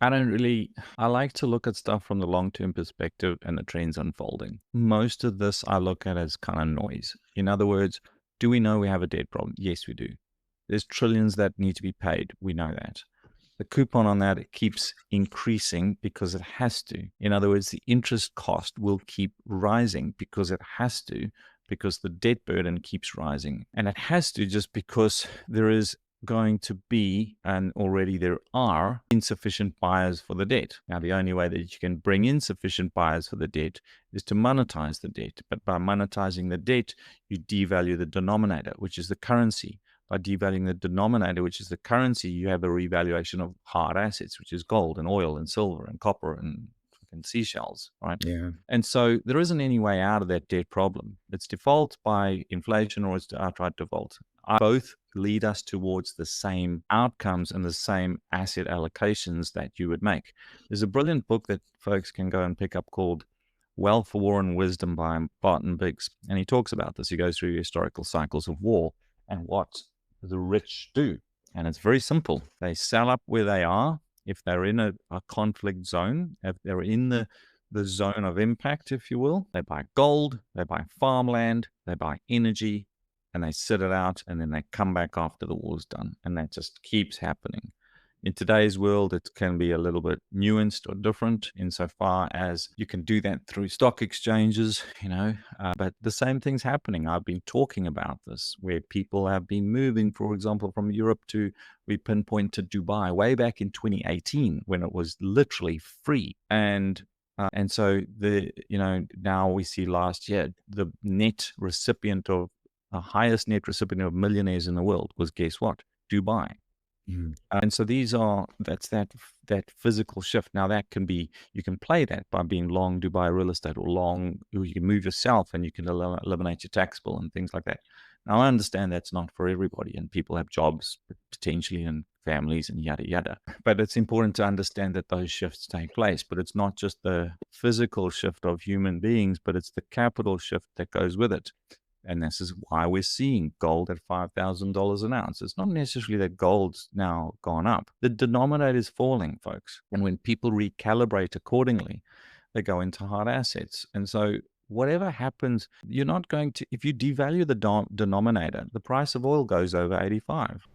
I like to look at stuff from the long-term perspective and the trends unfolding. Most of this I look at as kind of noise. In other words, do we know we have a debt problem? Yes, we do. There's trillions that need to be paid. We know that. The coupon on that, it keeps increasing because it has to. In other words, the interest cost will keep rising because it has to, because the debt burden keeps rising. And it has to just because there is going to be, and already there are, insufficient buyers for the debt. Now, the only way that you can bring in sufficient buyers for the debt is to monetize the debt. But by monetizing the debt, you devalue the denominator, which is the currency. By devaluing the denominator, which is the currency, you have a revaluation of hard assets, which is gold and oil and silver and copper and seashells, right? Yeah. And so there isn't any way out of that debt problem. It's default by inflation or it's outright default. Both lead us towards the same outcomes and the same asset allocations that you would make. There's a brilliant book that folks can go and pick up called Wealth, War, and Wisdom by Barton Biggs. And he talks about this. He goes through historical cycles of war and what the rich do. And it's very simple. They sell up where they are. If they're in a conflict zone, if they're in the zone of impact, if you will, they buy gold, they buy farmland, they buy energy, and they sit it out, and then they come back after the war's done. And that just keeps happening. In today's world, it can be a little bit nuanced or different insofar as you can do that through stock exchanges, but the same thing's happening. I've been talking about this where people have been moving, for example, from Europe to, we pinpointed Dubai way back in 2018 when it was literally free. And so now we see last year, the highest net recipient of millionaires in the world was, guess what? Dubai. Mhm. And so that's that physical shift. Now that can be, you can play that by being long Dubai real estate or you can move yourself and you can eliminate your tax bill and things like that. Now I understand that's not for everybody and people have jobs potentially and families and yada yada. But it's important to understand that those shifts take place. But it's not just the physical shift of human beings, but it's the capital shift that goes with it. And this is why we're seeing gold at $5,000 an ounce. It's not necessarily that gold's now gone up. The denominator is falling, folks. And when people recalibrate accordingly, they go into hard assets. And so whatever happens, you're not going to, if you devalue the denominator, the price of oil goes over 85.